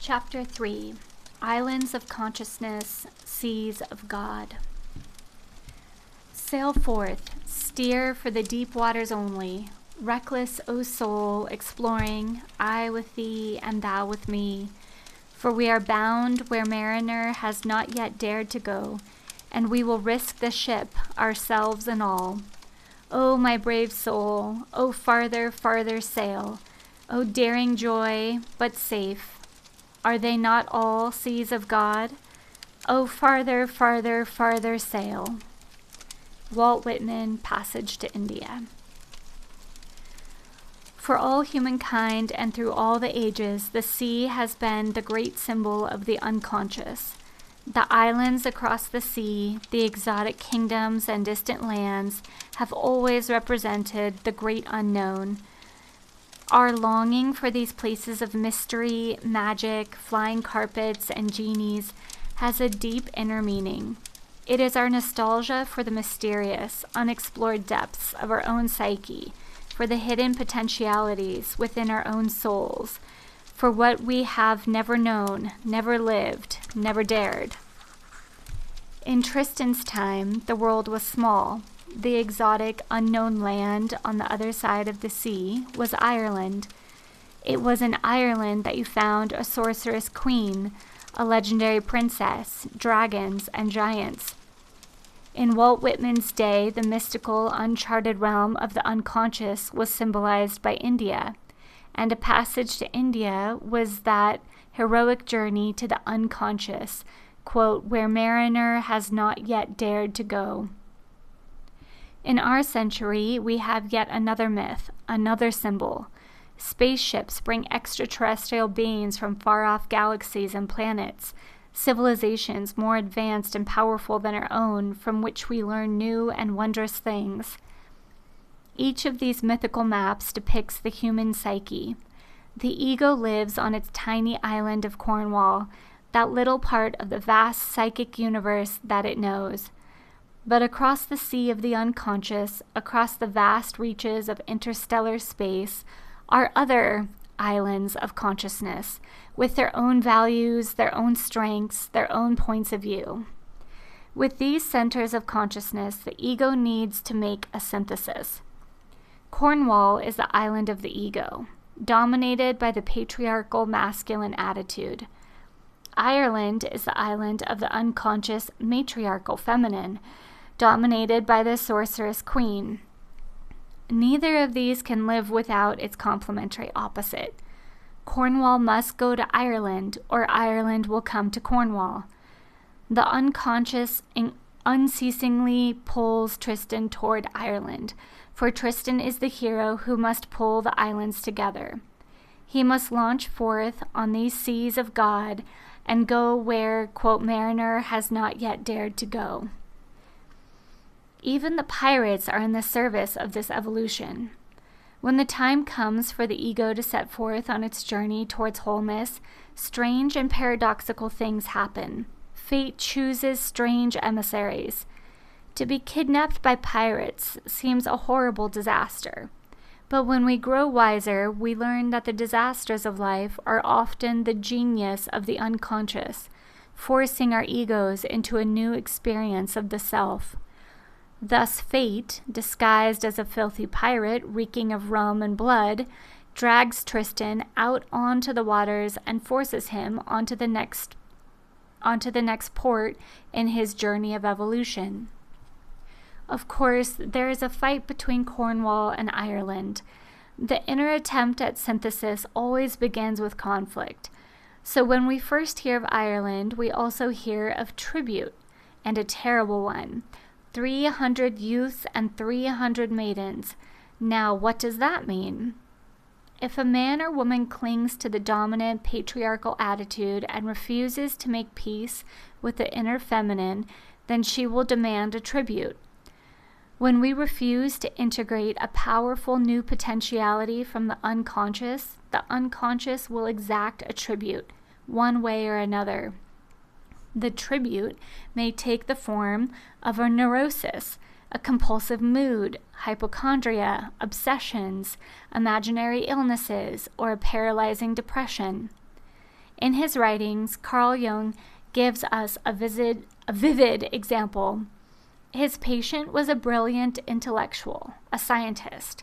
Chapter 3 Islands of Consciousness, Seas of God. Sail forth, steer for the deep waters only, reckless, O soul, exploring, I with thee and thou with me. For we are bound where mariner has not yet dared to go, and we will risk the ship, ourselves and all. O my brave soul, O farther, farther sail, O daring joy, but safe. Are they not all seas of God? O farther, farther, farther sail. Walt Whitman, Passage to India. For all humankind and through all the ages, the sea has been the great symbol of the unconscious. The islands across the sea, the exotic kingdoms and distant lands, have always represented the great unknown. Our longing for these places of mystery, magic, flying carpets, and genies has a deep inner meaning. It is our nostalgia for the mysterious, unexplored depths of our own psyche, for the hidden potentialities within our own souls, for what we have never known, never lived, never dared. In Tristan's time, the world was small. The exotic, unknown land on the other side of the sea was Ireland. It was in Ireland that you found a sorceress queen, a legendary princess, dragons, and giants. In Walt Whitman's day, the mystical, uncharted realm of the unconscious was symbolized by India, and a passage to India was that heroic journey to the unconscious, quote, where mariner has not yet dared to go. In our century, we have yet another myth, another symbol. Spaceships bring extraterrestrial beings from far-off galaxies and planets, civilizations more advanced and powerful than our own, from which we learn new and wondrous things. Each of these mythical maps depicts the human psyche. The ego lives on its tiny island of Cornwall, that little part of the vast psychic universe that it knows. But across the sea of the unconscious, across the vast reaches of interstellar space, are other islands of consciousness, with their own values, their own strengths, their own points of view. With these centers of consciousness, the ego needs to make a synthesis. Cornwall is the island of the ego, dominated by the patriarchal masculine attitude. Ireland is the island of the unconscious matriarchal feminine, dominated by the sorceress queen. Neither of these can live without its complementary opposite. Cornwall must go to Ireland, or Ireland will come to Cornwall. The unconscious unceasingly pulls Tristan toward Ireland, for Tristan is the hero who must pull the islands together. He must launch forth on these seas of God and go where, quote, mariner has not yet dared to go. Even the pirates are in the service of this evolution. When the time comes for the ego to set forth on its journey towards wholeness, strange and paradoxical things happen. Fate chooses strange emissaries. To be kidnapped by pirates seems a horrible disaster. But when we grow wiser, we learn that the disasters of life are often the genius of the unconscious, forcing our egos into a new experience of the self. Thus fate, disguised as a filthy pirate reeking of rum and blood, drags Tristan out onto the waters and forces him onto the next port in his journey of evolution. Of course, there is a fight between Cornwall and Ireland. The inner attempt at synthesis always begins with conflict. So when we first hear of Ireland, we also hear of tribute, and a terrible one. 300 youths and 300 maidens. Now, what does that mean? If a man or woman clings to the dominant patriarchal attitude and refuses to make peace with the inner feminine, then she will demand a tribute. When we refuse to integrate a powerful new potentiality from the unconscious will exact a tribute, one way or another. The tribute may take the form of a neurosis, a compulsive mood, hypochondria, obsessions, imaginary illnesses, or a paralyzing depression. In his writings, Carl Jung gives us a vivid example. His patient was a brilliant intellectual, a scientist.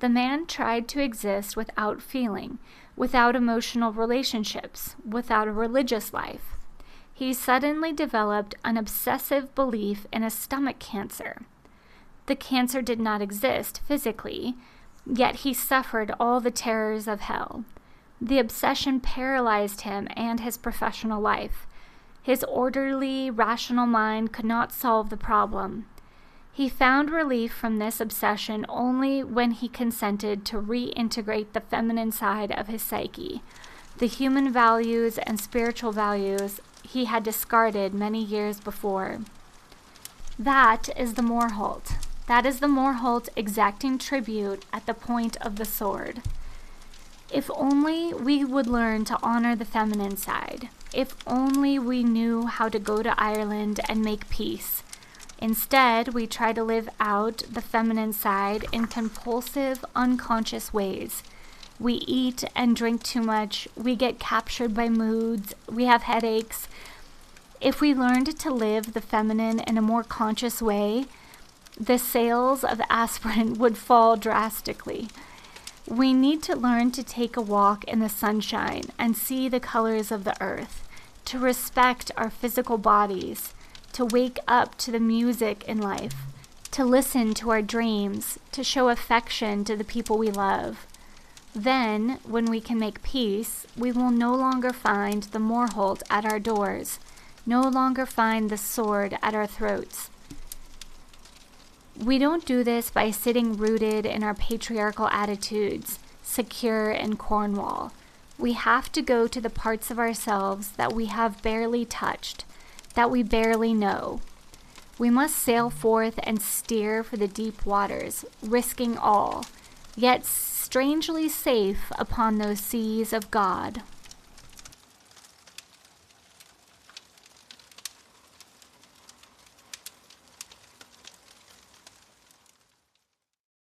The man tried to exist without feeling, without emotional relationships, without a religious life. He suddenly developed an obsessive belief in a stomach cancer. The cancer did not exist physically, yet he suffered all the terrors of hell. The obsession paralyzed him and his professional life. His orderly, rational mind could not solve the problem. He found relief from this obsession only when he consented to reintegrate the feminine side of his psyche, the human values and spiritual values he had discarded many years before. That is the Morholt. That is the Morholt exacting tribute at the point of the sword. If only we would learn to honor the feminine side. If only we knew how to go to Ireland and make peace. Instead, we try to live out the feminine side in compulsive, unconscious ways. We eat and drink too much. We get captured by moods. We have headaches. If we learned to live the feminine in a more conscious way, the sales of aspirin would fall drastically. We need to learn to take a walk in the sunshine and see the colors of the earth, to respect our physical bodies, to wake up to the music in life, to listen to our dreams, to show affection to the people we love. Then, when we can make peace, we will no longer find the Morholt at our doors, no longer find the sword at our throats. We don't do this by sitting rooted in our patriarchal attitudes, secure in Cornwall. We have to go to the parts of ourselves that we have barely touched, that we barely know. We must sail forth and steer for the deep waters, risking all, yet strangely safe upon those seas of God.